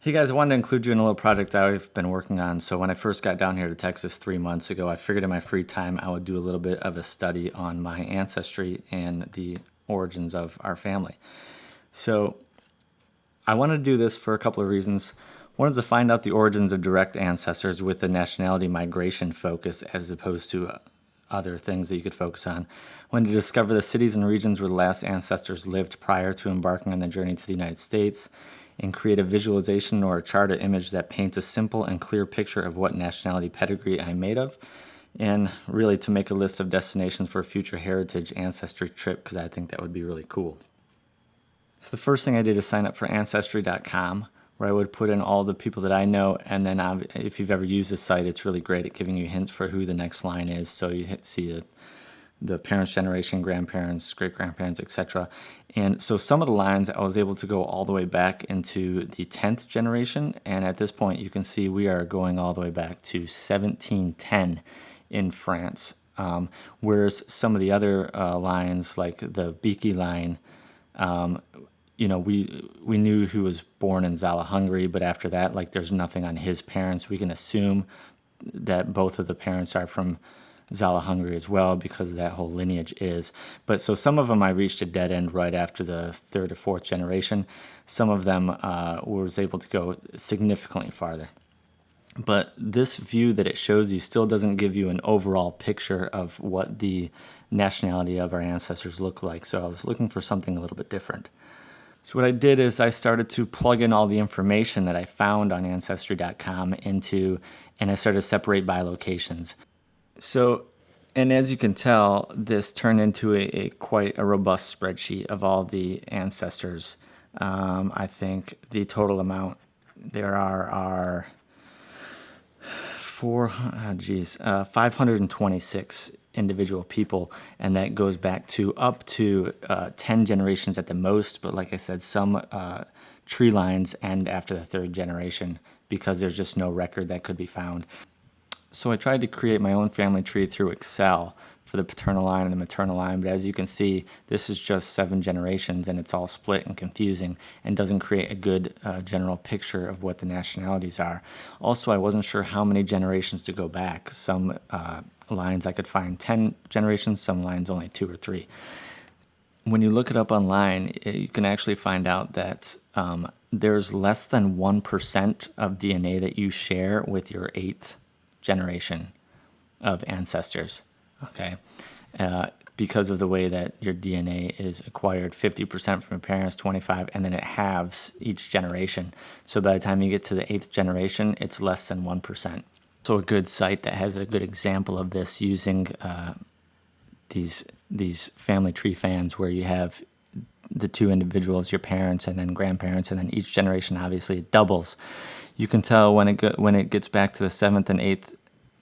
Hey guys, I wanted to include you in a little project that I've been working on. So when I first got down here to Texas 3 months ago, I figured in my free time I would do a little bit of a study on my ancestry and the origins of our family. So I wanted to do this for a couple of reasons. One is to find out the origins of direct ancestors with the nationality migration focus as opposed to other things that you could focus on. I wanted to discover the cities and regions where the last ancestors lived prior to embarking on the journey to the United States, and create a visualization or a chart or image that paints a simple and clear picture of what nationality pedigree I'm made of, and really to make a list of destinations for a future heritage ancestry trip, because I think that would be really cool. So the first thing I did is sign up for Ancestry.com, where I would put in all the people that I know, and then if you've ever used this site, it's really great at giving you hints for who the next line is, so you see the parents' generation, grandparents, great-grandparents, etc. And so some of the lines I was able to go all the way back into the 10th generation, and at this point you can see we are going all the way back to 1710 in France. Whereas some of the other lines, like the Beaky line, we knew he was born in Zala, Hungary, but after that, like, there's nothing on his parents. We can assume that both of the parents are from Zala, Hungary as well, because that whole lineage is. But so some of them I reached a dead end right after the third or fourth generation. Some of them was able to go significantly farther. But this view that it shows you still doesn't give you an overall picture of what the nationality of our ancestors look like. So I was looking for something a little bit different. So what I did is I started to plug in all the information that I found on Ancestry.com and I started to separate by locations. So, and as you can tell, this turned into a quite a robust spreadsheet of all the ancestors. I think the total amount there are 526 individual people, and that goes back to up to 10 generations at the most. But like I said, some tree lines end after the third generation because there's just no record that could be found. So I tried to create my own family tree through Excel for the paternal line and the maternal line, but as you can see, this is just 7 generations and it's all split and confusing and doesn't create a good general picture of what the nationalities are. Also, I wasn't sure how many generations to go back. Some lines I could find 10 generations, some lines only 2 or 3. When you look it up online, you can actually find out that there's less than 1% of DNA that you share with your 8th generation of ancestors, okay? Because of the way that your DNA is acquired, 50% from your parents, 25%, and then it halves each generation. So by the time you get to the 8th generation, it's less than 1%. So a good site that has a good example of this using these family tree fans where you have the 2 individuals, your parents and then grandparents, and then each generation obviously it doubles. You can tell when it gets back to the 7th and 8th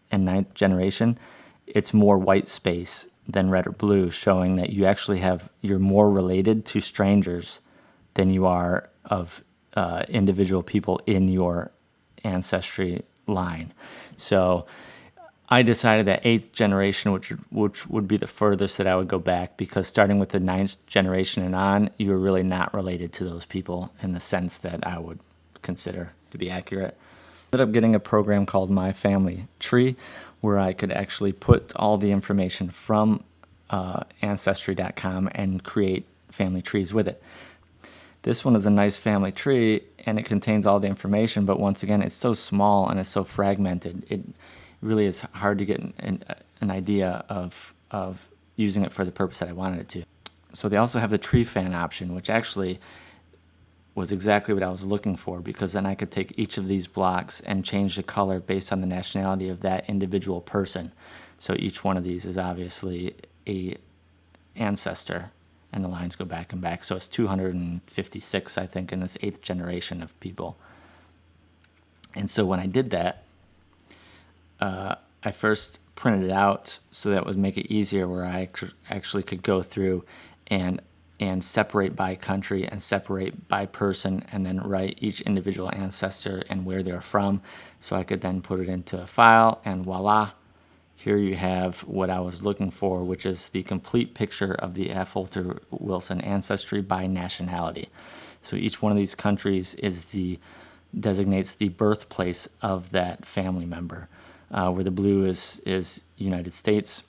and 9th generation, it's more white space than red or blue, showing that you're more related to strangers than you are of individual people in your ancestry line. So I decided that 8th generation, which would be the furthest that I would go back, because starting with the 9th generation and on, you were really not related to those people in the sense that I would consider to be accurate. I ended up getting a program called My Family Tree, where I could actually put all the information from Ancestry.com and create family trees with it. This one is a nice family tree, and it contains all the information, but once again, it's so small and it's so fragmented. It really is hard to get an idea of using it for the purpose that I wanted it to. So they also have the tree fan option, which actually was exactly what I was looking for, because then I could take each of these blocks and change the color based on the nationality of that individual person. So each one of these is obviously a ancestor, and the lines go back and back. So it's 256, I think, in this 8th generation of people. And so when I did that, I first printed it out so that would make it easier, where I actually could go through and separate by country and separate by person, and then write each individual ancestor and where they're from. So I could then put it into a file, and voila, here you have what I was looking for, which is the complete picture of the Affholter-Wilson ancestry by nationality. So each one of these countries is the designates the birthplace of that family member, where the blue is United States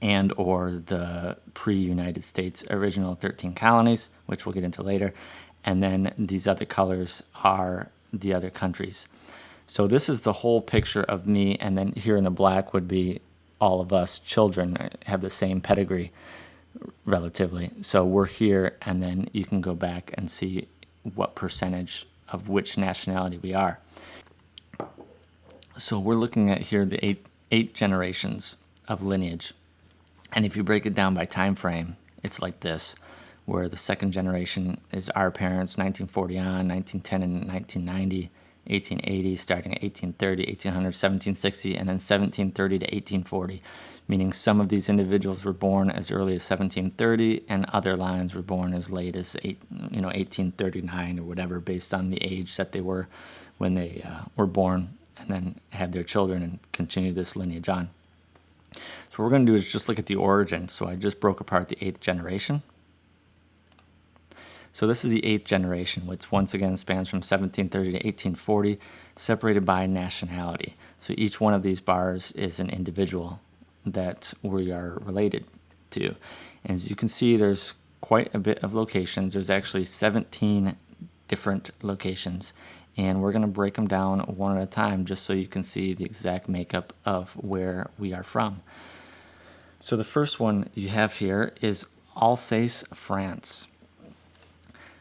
and or the pre-United States original 13 colonies, which we'll get into later. And then these other colors are the other countries. So this is the whole picture of me, and then here in the black would be all of us children have the same pedigree relatively. So we're here, and then you can go back and see what percentage of which nationality we are. So we're looking at here the eight generations of lineage. And if you break it down by time frame, it's like this, where the second generation is our parents, 1940 on, 1910 and 1990, 1880, starting at 1830, 1800, 1760, and then 1730 to 1840, meaning some of these individuals were born as early as 1730, and other lines were born as late as 1839 or whatever, based on the age that they were when they were born, and then had their children and continued this lineage on. So what we're going to do is just look at the origin. So I just broke apart the 8th generation. So this is the 8th generation, which once again spans from 1730 to 1840, separated by nationality. So each one of these bars is an individual that we are related to. And as you can see, there's quite a bit of locations. There's actually 17 different locations. And we're going to break them down one at a time just so you can see the exact makeup of where we are from. So the first one you have here is Alsace, France.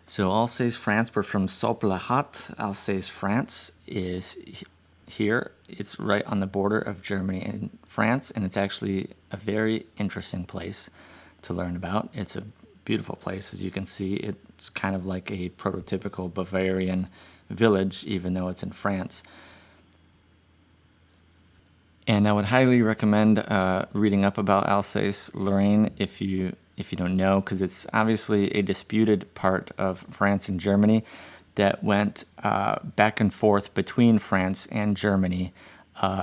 So Alsace, France, we're from Sopelahat. Alsace, France is here. It's right on the border of Germany and France, and it's actually a very interesting place to learn about. It's a beautiful place, as you can see. It's kind of like a prototypical Bavarian village, even though it's in France. And I would highly recommend reading up about Alsace-Lorraine if you don't know, because it's obviously a disputed part of France and Germany that went back and forth between France and Germany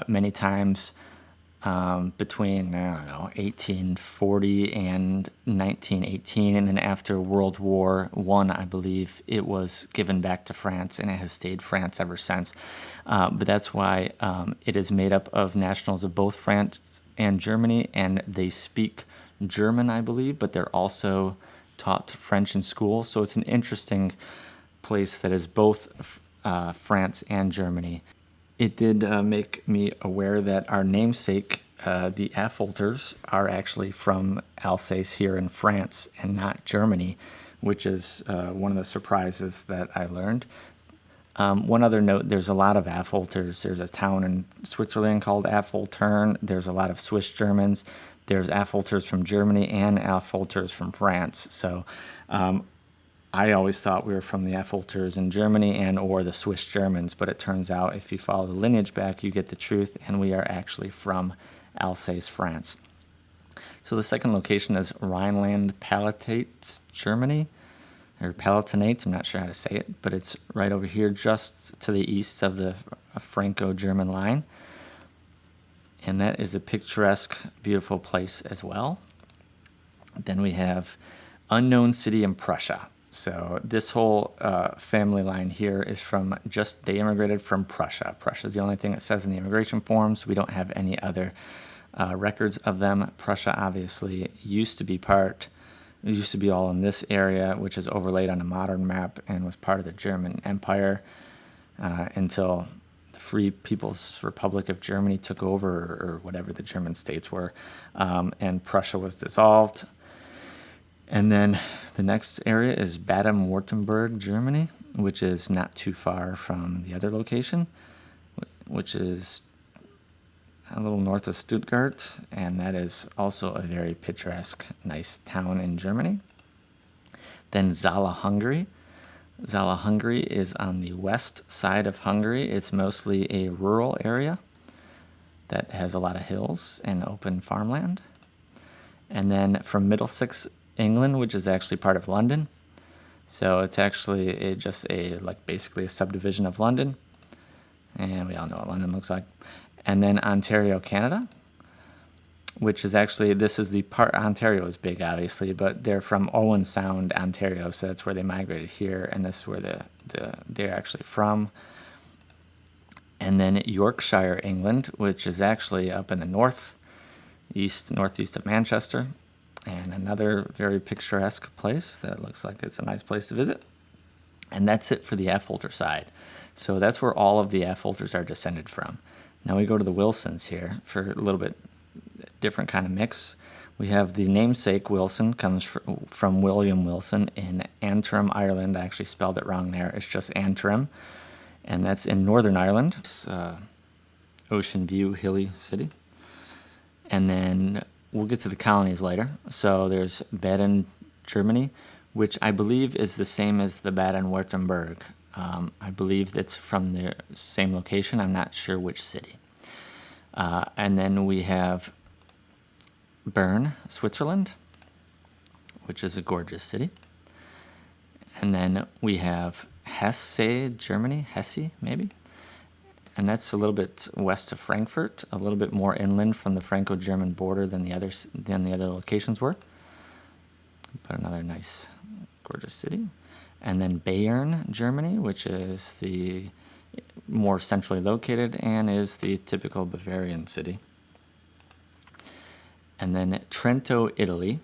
many times between, 1840 and 1918. And then after World War I, I believe, it was given back to France, and it has stayed France ever since. But that's why it is made up of nationals of both France and Germany, and they speak German, I believe, but they're also taught French in school. So it's an interesting place that is both France and Germany. It did make me aware that our namesake, the Affolters, are actually from Alsace here in France and not Germany, which is one of the surprises that I learned. One other note, there's a lot of Affolters. There's a town in Switzerland called Affoltern. There's a lot of Swiss Germans. There's Affolters from Germany and Affolters from France. So I always thought we were from the Affolters in Germany and or the Swiss Germans, but it turns out if you follow the lineage back, you get the truth, and we are actually from Alsace, France. So the second location is Rhineland-Palatinate, Germany, or Palatinate, I'm not sure how to say it, but it's right over here just to the east of the Franco-German line. And that is a picturesque, beautiful place as well. Then we have Unknown City in Prussia. So this whole family line here is from they immigrated from Prussia. Prussia is the only thing that says in the immigration forms. We don't have any other records of them. Prussia obviously used to be all in this area, which is overlaid on a modern map and was part of the German Empire until the Free People's Republic of Germany took over, or whatever the German states were, and Prussia was dissolved. And then the next area is Baden-Württemberg, Germany, which is not too far from the other location, which is a little north of Stuttgart, and that is also a very picturesque, nice town in Germany. Then Zala, Hungary. Zala, Hungary is on the west side of Hungary. It's mostly a rural area that has a lot of hills and open farmland. And then from Middlesex, England, which is actually part of London. So it's actually basically a subdivision of London. And we all know what London looks like. And then Ontario, Canada, which is actually, this is the part, Ontario is big, obviously, but they're from Owen Sound, Ontario, so that's where they migrated here, and this is where they're actually from. And then Yorkshire, England, which is actually up in the northeast of Manchester, and another very picturesque place that looks like it's a nice place to visit. And that's it for the Affholter side. So that's where all of the Affholters are descended from. Now we go to the Wilsons here for a little bit different kind of mix. We have the namesake Wilson, comes from William Wilson in Antrim, Ireland. I actually spelled it wrong there. It's just Antrim. And that's in Northern Ireland. It's Ocean View, hilly city. And then we'll get to the colonies later. So there's Baden, Germany, which I believe is the same as the Baden-Württemberg. I believe it's from the same location. I'm not sure which city. And then we have Bern, Switzerland, which is a gorgeous city. And then we have Hesse, Germany, Hesse, maybe. And that's a little bit west of Frankfurt, a little bit more inland from the Franco-German border than the other locations were. But another nice, gorgeous city. And then Bayern, Germany, which is the more centrally located and is the typical Bavarian city. And then Trento, Italy,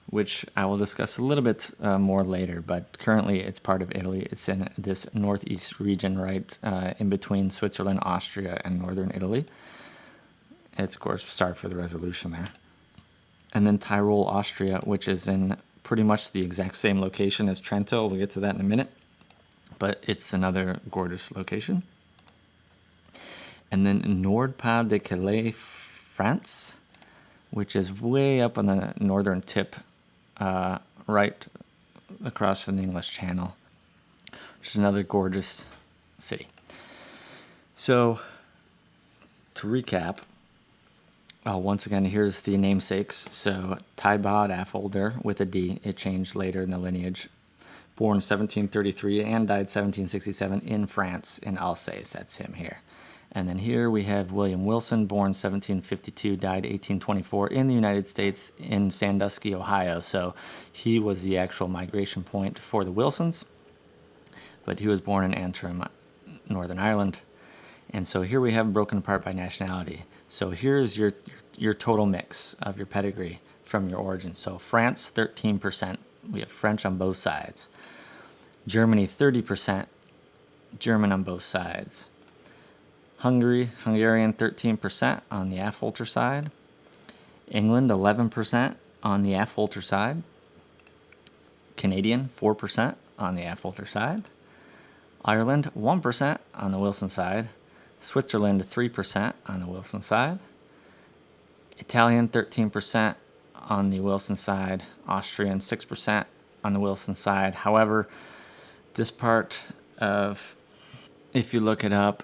which I will discuss a little bit more later, but currently it's part of Italy. It's in this northeast region, right in between Switzerland, Austria, and northern Italy. It's, of course, sorry for the resolution there. And then Tyrol, Austria, which is in pretty much the exact same location as Trento. We'll get to that in a minute, but it's another gorgeous location. And then Nord-Pas-de-Calais, France, which is way up on the northern tip, right across from the English Channel, which is another gorgeous city. So, to recap, once again, here's the namesakes. So, Tybod Affholter with a D. It changed later in the lineage. Born 1733 and died 1767 in France, in Alsace. That's him here. And then here we have William Wilson, born 1752, died 1824 in the United States in Sandusky, Ohio. So he was the actual migration point for the Wilsons, but he was born in Antrim, Northern Ireland. And so here we have broken apart by nationality. So here's your total mix of your pedigree from your origin. So France, 13%. We have French on both sides. Germany, 30%. German on both sides. Hungarian 13% on the Affholter side. England 11% on the Affholter side. Canadian 4% on the Affholter side. Ireland 1% on the Wilson side. Switzerland 3% on the Wilson side. Italian 13% on the Wilson side. Austrian 6% on the Wilson side. However, this part of, if you look it up,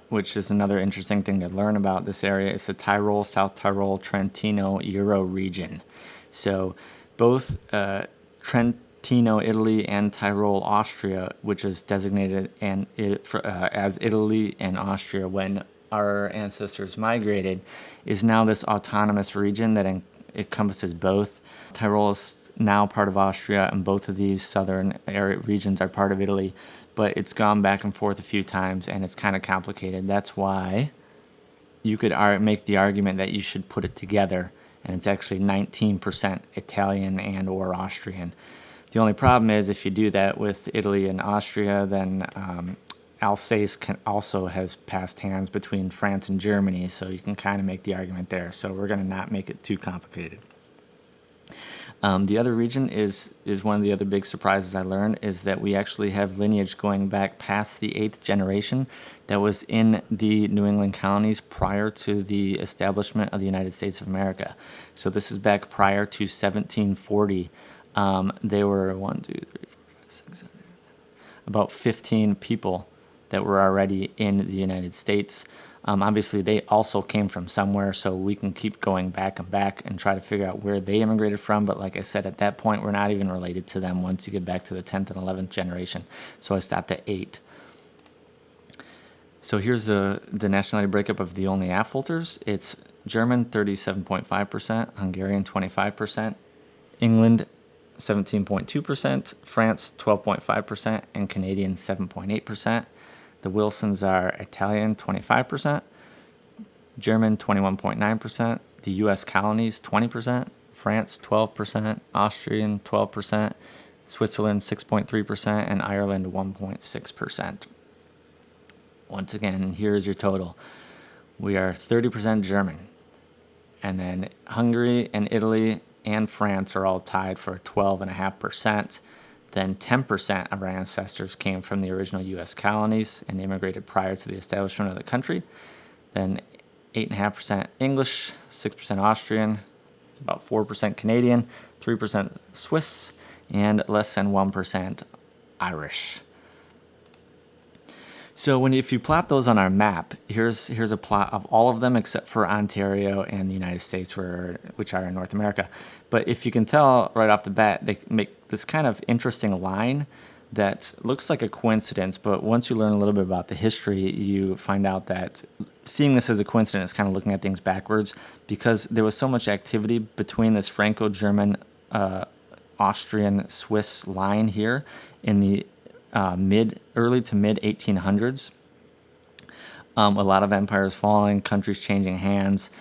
which is another interesting thing to learn about this area, is the Tyrol, South Tyrol, Trentino, Euro region. So both Trentino, Italy, and Tyrol, Austria, which is designated as Italy and Austria when our ancestors migrated, is now this autonomous region that encompasses both. Tyrol is now part of Austria, and both of these southern area regions are part of Italy. But it's gone back and forth a few times, and it's kind of complicated. That's why you could make the argument that you should put it together, and it's actually 19% Italian and or Austrian. The only problem is if you do that with Italy and Austria, then Alsace also has passed hands between France and Germany, so you can kind of make the argument there. So we're going to not make it too complicated. The other region is one of the other big surprises I learned, is that we actually have lineage going back past the 8th generation that was in the New England colonies prior to the establishment of the United States of America. So this is back prior to 1740. They were about 15 people that were already in the United States. Obviously, they also came from somewhere, so we can keep going back and try to figure out where they immigrated from. But like I said, at that point, we're not even related to them once you get back to the 10th and 11th generation. So I stopped at 8. So here's the nationality breakup of the only Affholters. It's German, 37.5%, Hungarian, 25%, England, 17.2%, France 12.5%, and Canadian 7.8%. The Wilsons are Italian 25%, German 21.9%, the U.S. colonies 20%, France 12%, Austrian 12%, Switzerland 6.3%, and Ireland 1.6%. Once again, here is your total. We are 30% German. And then Hungary and Italy and France are all tied for 12.5%. Then 10% of our ancestors came from the original U.S. colonies and immigrated prior to the establishment of the country. Then 8.5% English, 6% Austrian, about 4% Canadian, 3% Swiss, and less than 1% Irish. So if you plot those on our map, here's a plot of all of them except for Ontario and the United States, which are in North America. But if you can tell right off the bat, they make this kind of interesting line that looks like a coincidence, but once you learn a little bit about the history, you find out that seeing this as a coincidence is kind of looking at things backwards, because there was so much activity between this Franco-German, Austrian, Swiss line here in the early to mid 1800s. A lot of empires falling, countries changing hands.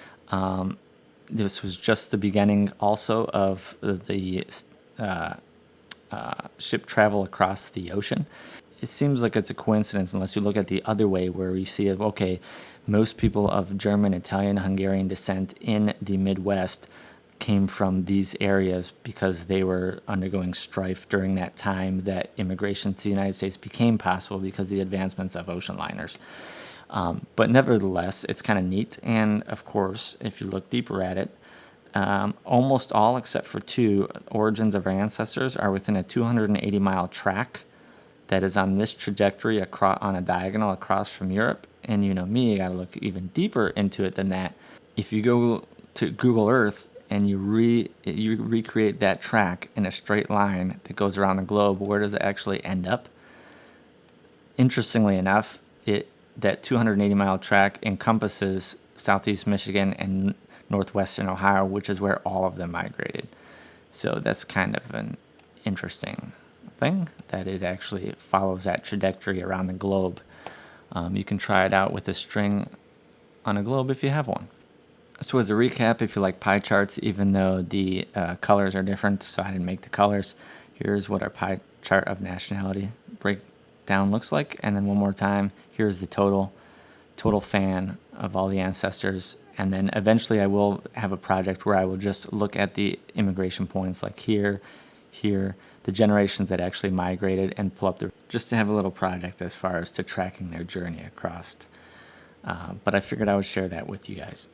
This was just the beginning also of the ship travel across the ocean. It seems like it's a coincidence unless you look at the other way, where you see, okay, most people of German, Italian, Hungarian descent in the Midwest came from these areas because they were undergoing strife during that time that immigration to the United States became possible because of the advancements of ocean liners. But nevertheless, it's kind of neat. And of course, if you look deeper at it, almost all except for two origins of our ancestors are within a 280-mile track that is on this trajectory across, on a diagonal across from Europe. And you know me, I got to look even deeper into it than that. If you go to Google Earth and you recreate that track in a straight line that goes around the globe, where does it actually end up? Interestingly enough, that 280-mile track encompasses southeast Michigan and northwestern Ohio, which is where all of them migrated. So that's kind of an interesting thing, that it actually follows that trajectory around the globe. You can try it out with a string on a globe if you have one. So as a recap, if you like pie charts, even though the colors are different, so I didn't make the colors, here's what our pie chart of nationality breakdown looks like. And then one more time, here's the total fan of all the ancestors. And then eventually I will have a project where I will just look at the immigration points, like here, the generations that actually migrated, and pull up just to have a little project as far as to tracking their journey across. But I figured I would share that with you guys.